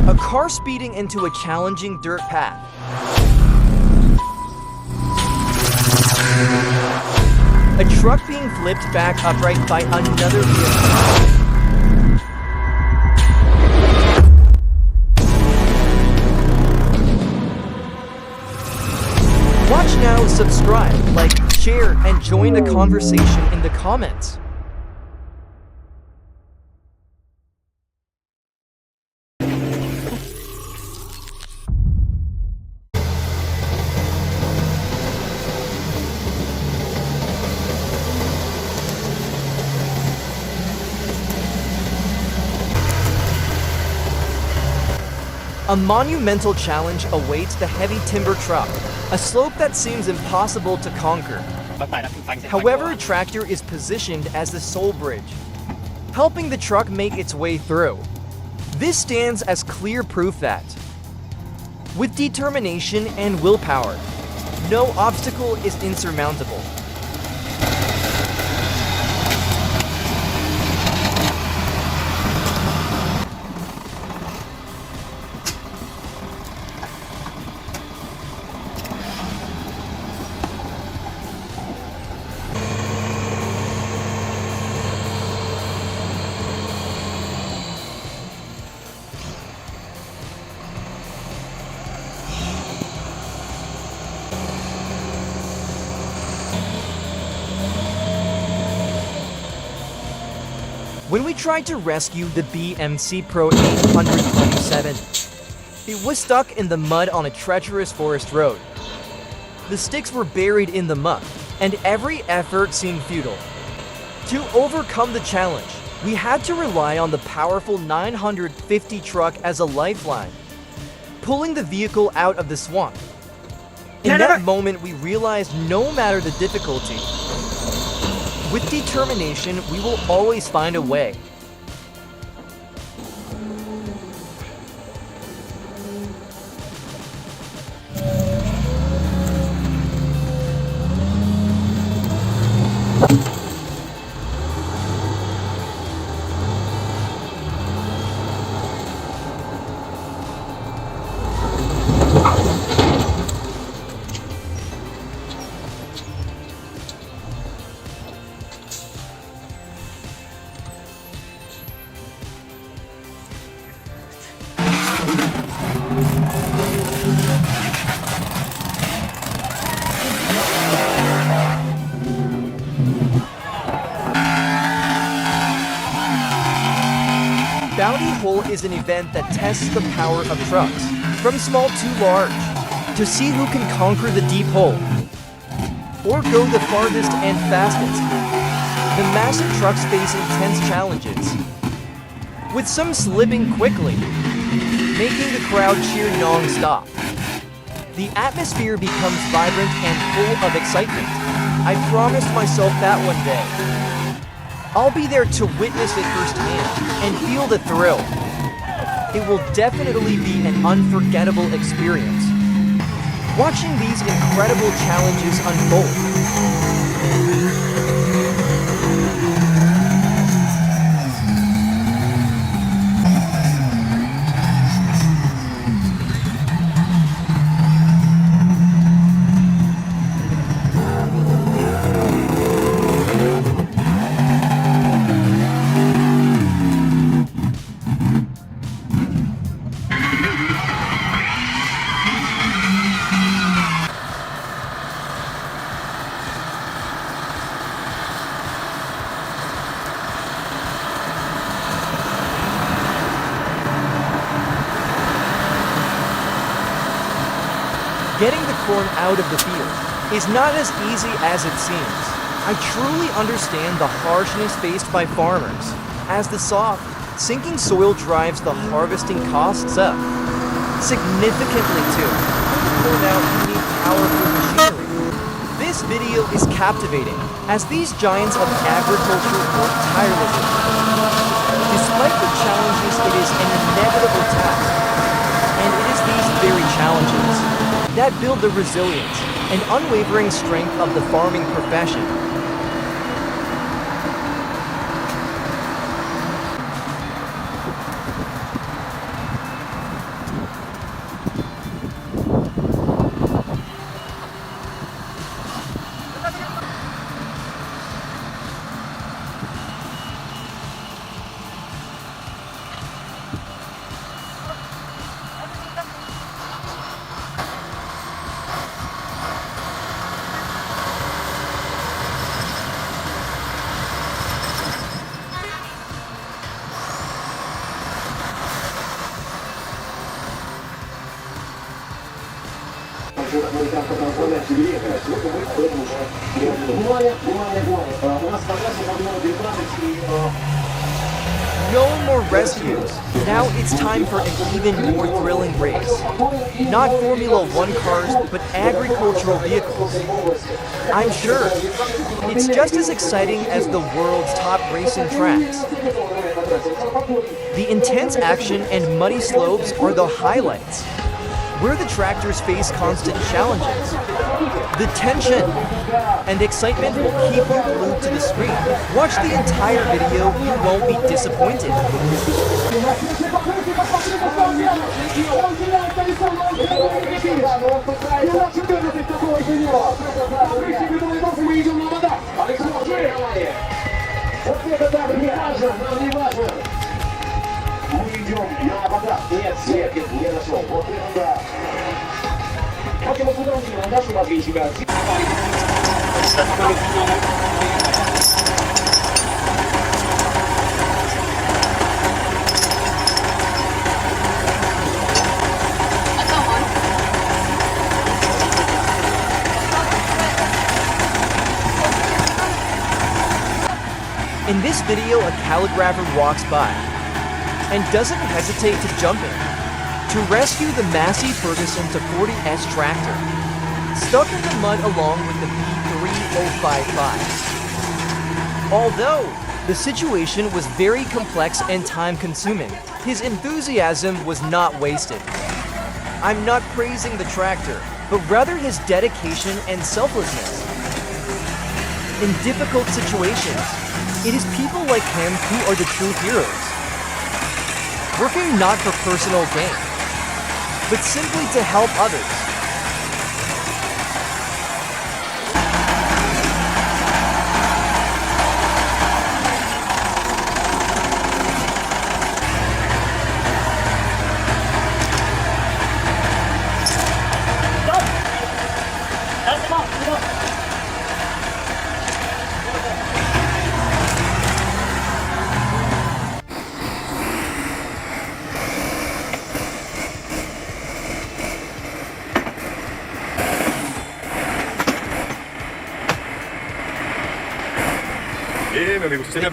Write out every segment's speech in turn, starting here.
A car speeding into a challenging dirt path. A truck being flipped back upright by another vehicle. Watch now, subscribe, like, share, and join the conversation in the comments. A monumental challenge awaits the heavy timber truck, a slope that seems impossible to conquer. However, a tractor is positioned as the sole bridge, helping the truck make its way through. This stands as clear proof that, with determination and willpower, no obstacle is insurmountable. When we tried to rescue the BMC Pro 827, it was stuck in the mud on a treacherous forest road. The sticks were buried in the muck, and every effort seemed futile. To overcome the challenge, we had to rely on the powerful 950 truck as a lifeline, pulling the vehicle out of the swamp. In that moment, we realized no matter the difficulty, with determination, we will always find a way. Bounty Hole is an event that tests the power of trucks, from small to large, to see who can conquer the deep hole, or go the farthest and fastest. The massive trucks face intense challenges, with some slipping quickly, making the crowd cheer non-stop. The atmosphere becomes vibrant and full of excitement. I promised myself that one day. I'll be there to witness it firsthand and feel the thrill. It will definitely be an unforgettable experience, watching these incredible challenges unfold. Getting the corn out of the field is not as easy as it seems. I truly understand the harshness faced by farmers, as the soft, sinking soil drives the harvesting costs up. Significantly too, pulling the corn out, you need powerful machinery. This video is captivating, as these giants of agriculture work tirelessly. Despite the challenges, it is an inevitable task, and it is these very challenges that build the resilience and unwavering strength of the farming profession. No more rescues. Now it's time for an even more thrilling race. Not Formula One cars, but agricultural vehicles. I'm sure it's just as exciting as the world's top racing tracks. The intense action and muddy slopes are the highlights, where the tractors face constant challenges. The tension and excitement will keep you glued to the screen. Watch the entire video, you won't be disappointed. In this video, a calligrapher walks by and doesn't hesitate to jump in to rescue the Massey Ferguson 40S tractor, stuck in the mud along with the B3055. Although the situation was very complex and time-consuming, his enthusiasm was not wasted. I'm not praising the tractor, but rather his dedication and selflessness. In difficult situations, it is people like him who are the true heroes. Working not for personal gain, but simply to help others. The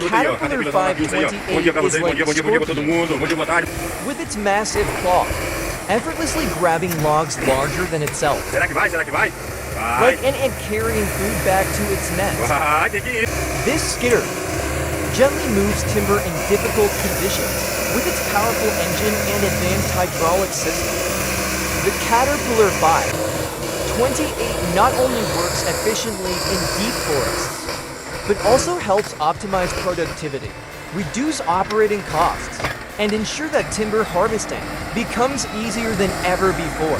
Caterpillar 528 is like a scorpion, with its massive claw, effortlessly grabbing logs larger than itself. Like an ant carrying food back to its nest. This skidder gently moves timber in difficult conditions with its powerful engine and advanced hydraulic system. The Caterpillar 528 not only works efficiently in deep forests, but also helps optimize productivity, reduce operating costs, and ensure that timber harvesting becomes easier than ever before.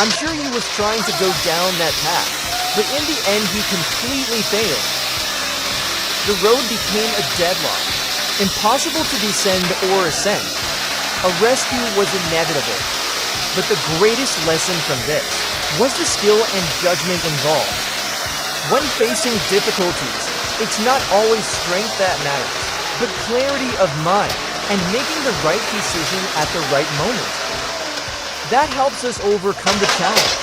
I'm sure he was trying to go down that path, but in the end he completely failed. The road became a deadlock, impossible to descend or ascend. A rescue was inevitable, but the greatest lesson from this was the skill and judgment involved. When facing difficulties, it's not always strength that matters, but clarity of mind and making the right decision at the right moment. That helps us overcome the challenge.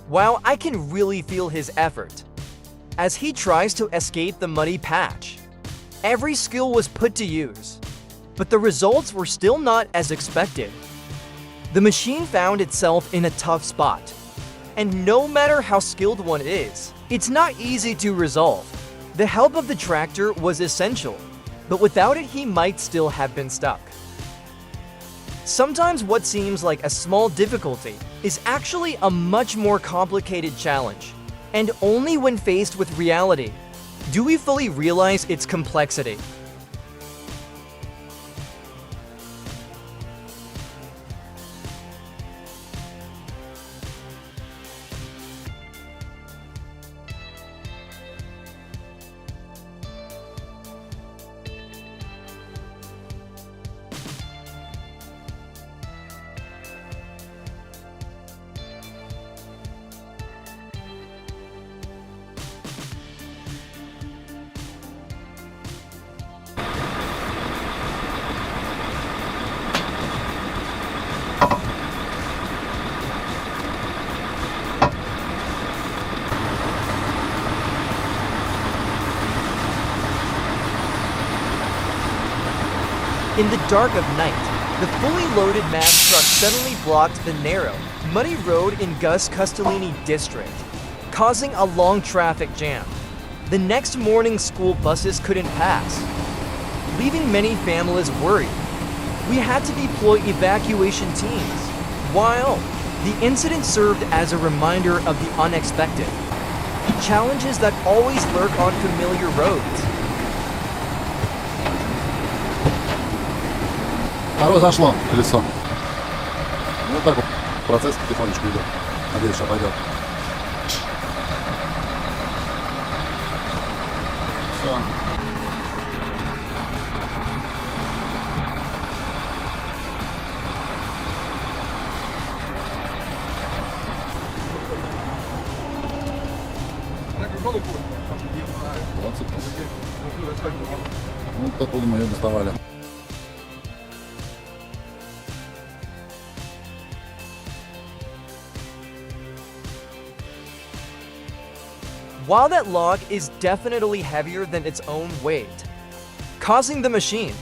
Wow, I can really feel his effort as he tries to escape the muddy patch. Every skill was put to use, but the results were still not as expected. The machine found itself in a tough spot, And no matter how skilled one is, it's not easy to resolve. The help of the tractor was essential, but without it he might still have been stuck. Sometimes what seems like a small difficulty is actually a much more complicated challenge, and only when faced with reality do we fully realize its complexity. In the dark of night, the fully loaded mass truck suddenly blocked the narrow, muddy road in Gus Castellini district, causing a long traffic jam. The next morning school buses couldn't pass, leaving many families worried. We had to deploy evacuation teams, while the incident served as a reminder of the unexpected, challenges that always lurk on familiar roads. Зашло колесо. Ну вот так вот процесс потихонечку идет. Надеюсь, что пойдет. Все. Вот оттуда мы ее доставали. While that log is definitely heavier than its own weight, causing the machine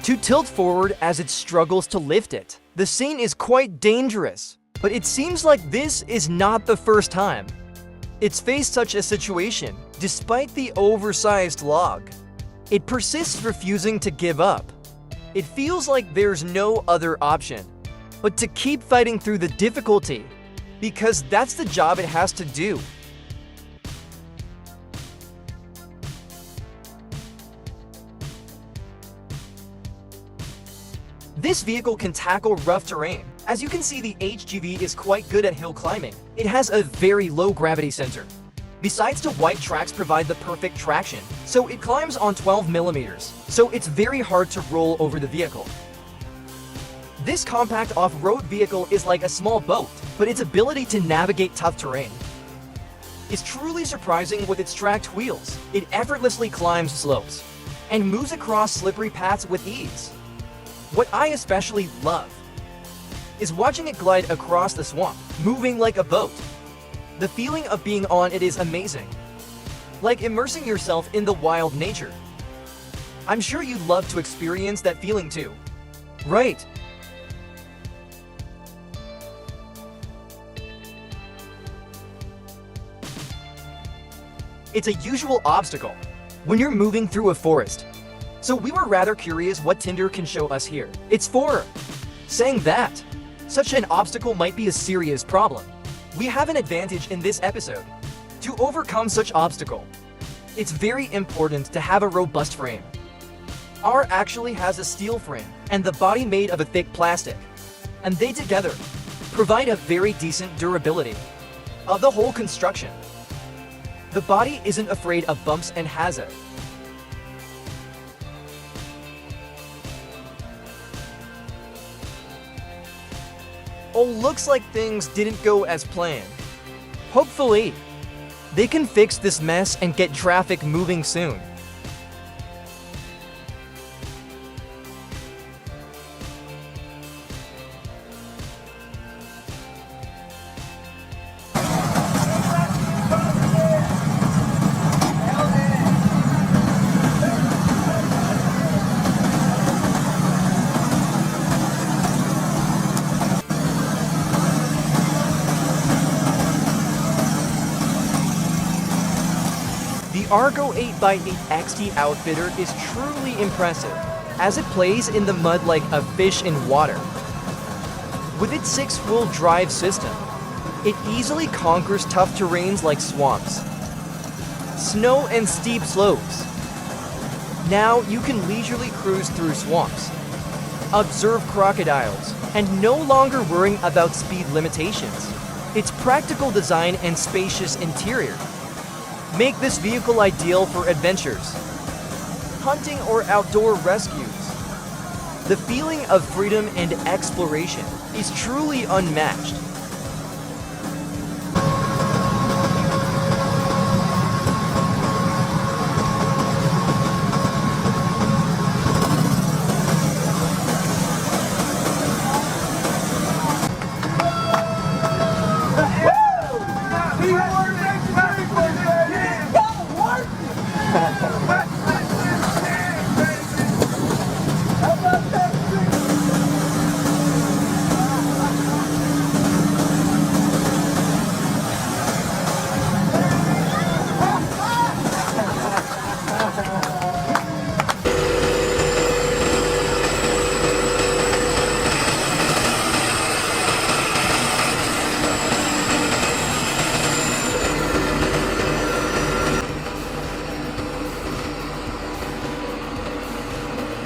to tilt forward as it struggles to lift it. The scene is quite dangerous, but it seems like this is not the first time it's faced such a situation. Despite the oversized log, it persists, refusing to give up. It feels like there's no other option but to keep fighting through the difficulty, because that's the job it has to do. This vehicle can tackle rough terrain. As you can see, the HGV is quite good at hill climbing. It has a very low gravity center. Besides, the white tracks provide the perfect traction, so it climbs on 12 millimeters, so it's very hard to roll over the vehicle. This compact off-road vehicle is like a small boat, but its ability to navigate tough terrain is truly surprising. With its tracked wheels, it effortlessly climbs slopes and moves across slippery paths with ease. What I especially love is watching it glide across the swamp, moving like a boat. The feeling of being on it is amazing, like immersing yourself in the wild nature. I'm sure you'd love to experience that feeling too, right? It's a usual obstacle when you're moving through a forest. So we were rather curious what Tinder can show us here. It's for saying that such an obstacle might be a serious problem. We have an advantage in this episode to overcome such obstacle. It's very important to have a robust frame. Our actually has a steel frame and the body made of a thick plastic, and they together provide a very decent durability of the whole construction. The body isn't afraid of bumps and hazard. Oh, looks like things didn't go as planned. Hopefully, they can fix this mess and get traffic moving soon. Argo 8x8 XT outfitter is truly impressive, as it plays in the mud like a fish in water. With its 6-wheel drive system, it easily conquers tough terrains like swamps, snow and steep slopes. Now you can leisurely cruise through swamps, observe crocodiles, and no longer worrying about speed limitations. Its practical design and spacious interior make this vehicle ideal for adventures, hunting, or outdoor rescues. The feeling of freedom and exploration is truly unmatched.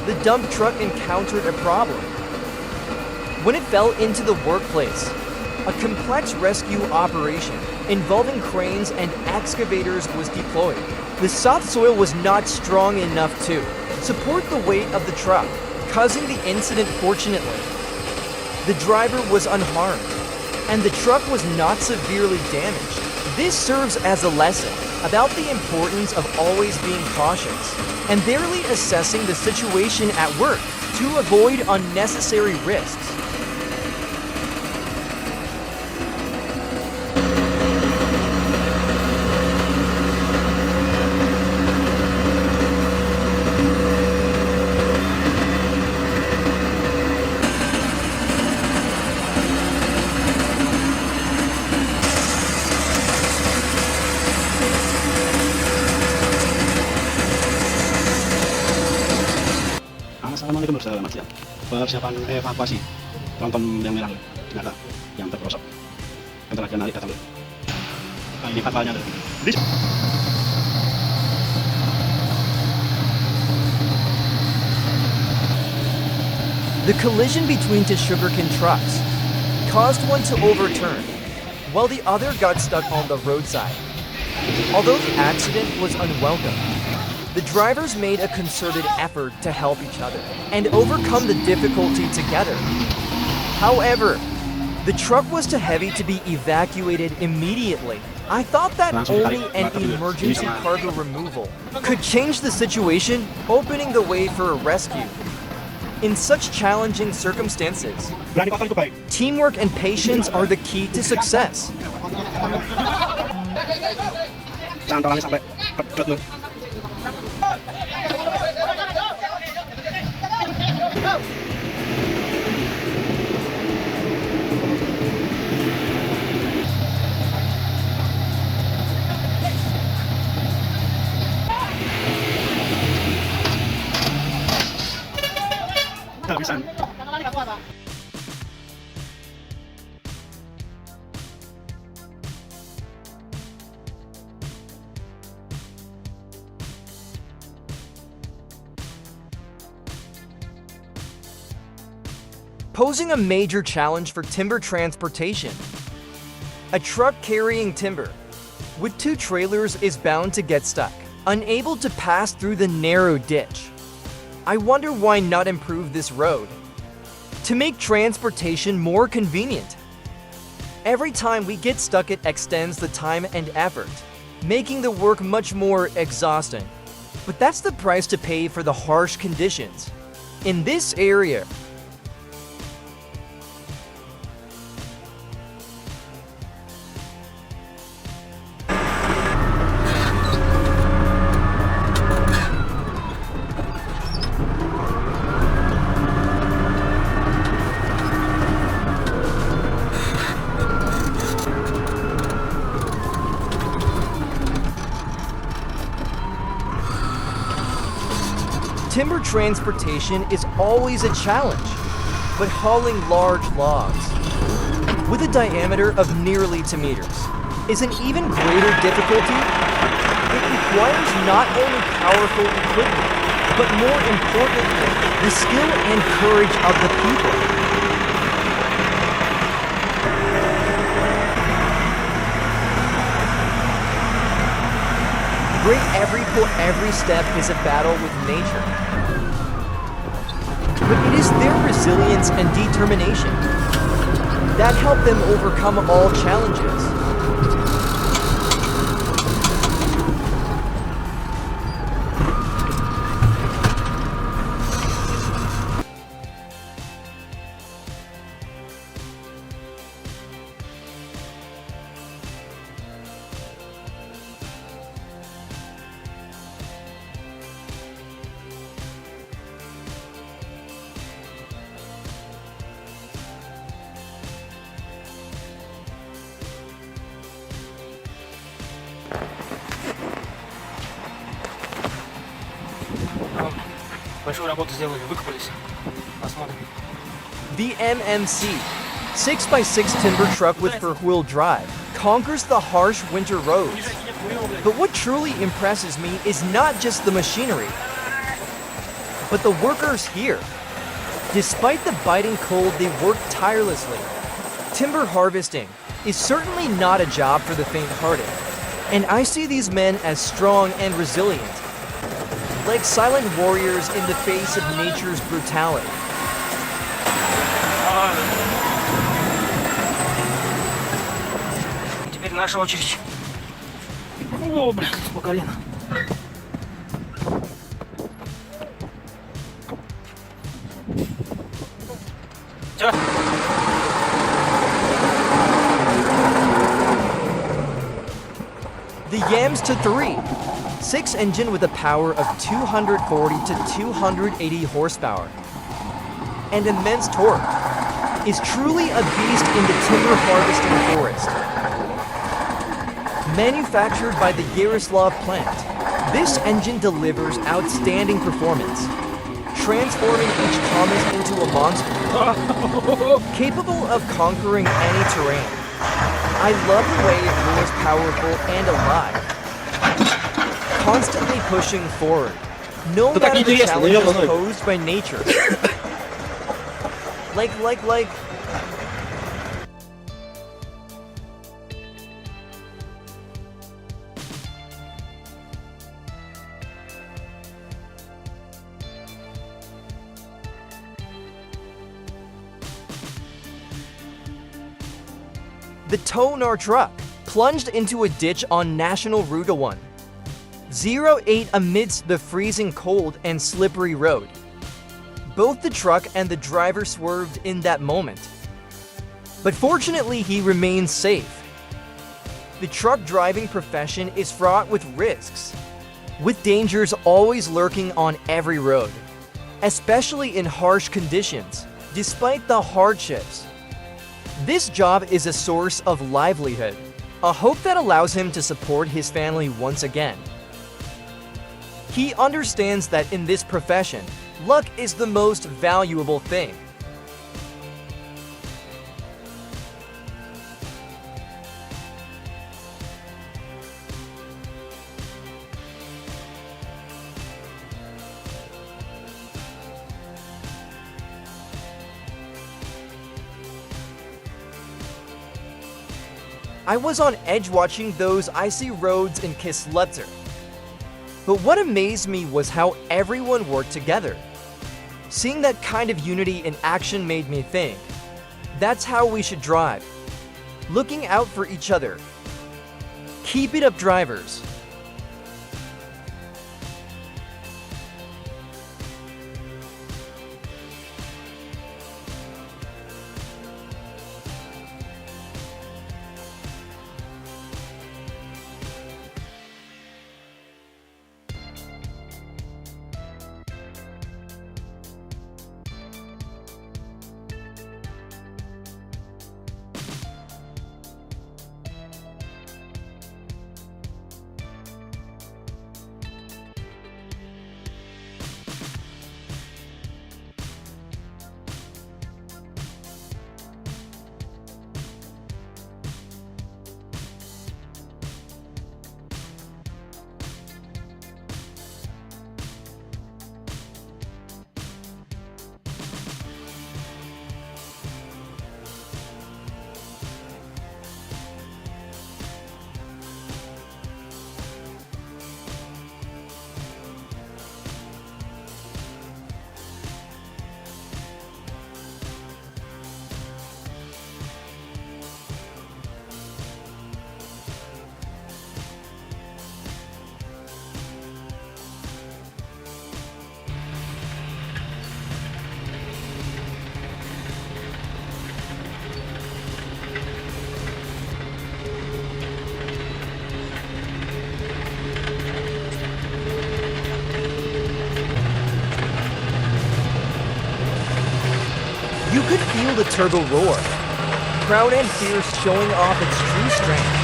The dump truck encountered a problem. When it fell into the workplace, a complex rescue operation involving cranes and excavators was deployed. The soft soil was not strong enough to support the weight of the truck, causing the incident. Fortunately, the driver was unharmed, and the truck was not severely damaged. This serves as a lesson about the importance of always being cautious and thoroughly assessing the situation at work to avoid unnecessary risks. Assalamualaikum Selamat siang. Persiapan evakuasi tronton yang merah ternyata yang terperosok. Bentar lagi narik datang. Nah, ini kapalnya. The collision between two sugarcane trucks caused one to overturn, while the other got stuck on the roadside. Although the accident was unwelcome, the drivers made a concerted effort to help each other and overcome the difficulty together. However, the truck was too heavy to be evacuated immediately. I thought that only an emergency cargo removal could change the situation, opening the way for a rescue. In such challenging circumstances, teamwork and patience are the key to success. Cantolannya sampai pedot loh. Habisan. Posing a major challenge for timber transportation. A truck carrying timber with two trailers is bound to get stuck, unable to pass through the narrow ditch. I wonder why not improve this road to make transportation more convenient. Every time we get stuck, it extends the time and effort, making the work much more exhausting. But that's the price to pay for the harsh conditions in this area. Timber transportation is always a challenge, but hauling large logs with a diameter of nearly 2 meters is an even greater difficulty. It requires not only powerful equipment, but more importantly, the skill and courage of the people. Every step is a battle with nature. But it is their resilience and determination that help them overcome all challenges. Большую работу сделали, выкопались. Посмотрим. The MMC, 6x6 timber truck with four-wheel drive, conquers the harsh winter roads. But what truly impresses me is not just the machinery, but the workers here. Despite the biting cold, they work tirelessly. Timber harvesting is certainly not a job for the faint-hearted, and I see these men as strong and resilient, like silent warriors in the face of nature's brutality. Теперь наша очередь. О, блин, по колено. Всё. The Yams to 3, 6 engine with a power of 240 to 280 horsepower and immense torque, is truly a beast in the timber harvesting forest. Manufactured by the Yaroslav plant, this engine delivers outstanding performance, transforming each Thomas into a monster, capable of conquering any terrain. I love the way it roars powerful and alive, constantly pushing forward, no Это так matter the интересно, ну, challenges ё-моё. posed by nature. Like. The Tonar truck plunged into a ditch on National Route 1. 08 amidst the freezing cold and slippery road. Both the truck and the driver swerved in that moment. But fortunately, he remains safe. The truck driving profession is fraught with risks, with dangers always lurking on every road, especially in harsh conditions, despite the hardships. This job is a source of livelihood, a hope that allows him to support his family once again. He understands that in this profession, luck is the most valuable thing. I was on edge watching those icy roads in Kisletzer. But what amazed me was how everyone worked together. Seeing that kind of unity in action made me think, that's how we should drive. Looking out for each other. Keep it up, drivers. turbo roar. Proud and fierce, showing off its true strength.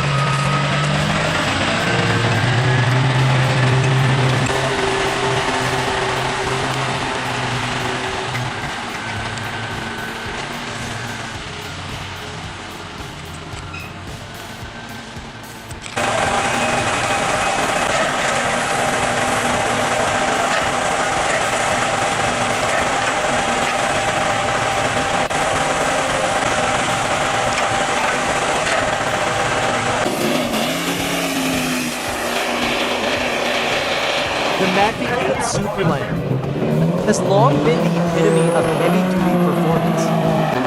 The Mac-8 Superliner has long been the epitome of heavy-duty performance,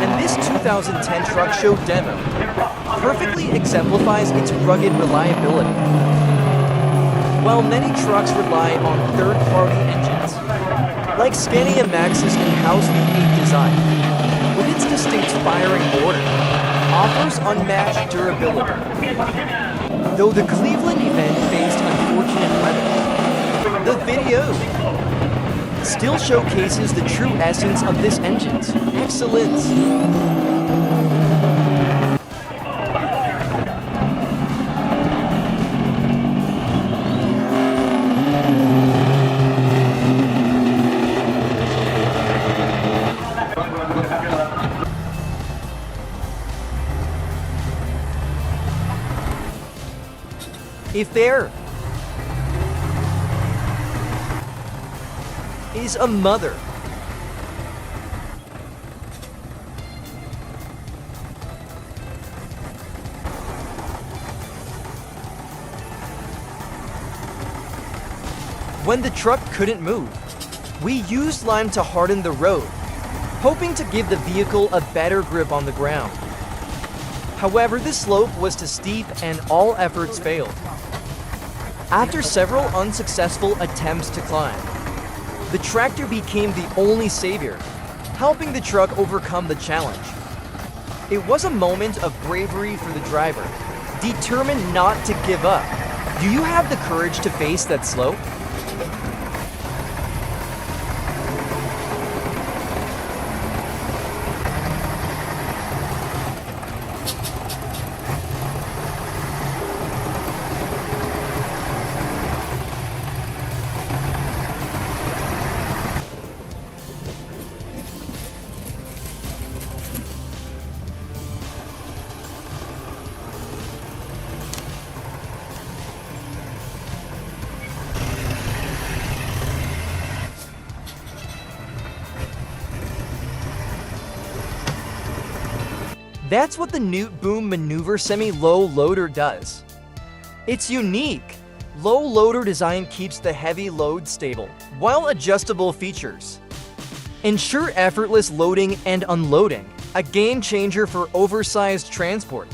and this 2010 truck show demo perfectly exemplifies its rugged reliability. While many trucks rely on third-party engines, like Scania Maxus and House V8 design, with its distinct firing order, offers unmatched durability. Though the Cleveland event faced unfortunate weather, the video still showcases the true essence of this engine's excellence. If there is a mother when the truck couldn't move, we used lime to harden the road, hoping to give the vehicle a better grip on the ground. However, the slope was too steep and all efforts failed. After several unsuccessful attempts to climb, the tractor became the only savior, helping the truck overcome the challenge. It was a moment of bravery for the driver, determined not to give up. Do you have the courage to face that slope? That's what the Newt Boom Maneuver Semi-Low Loader does. It's unique. Low loader design keeps the heavy load stable, while adjustable features ensure effortless loading and unloading, a game changer for oversized transport.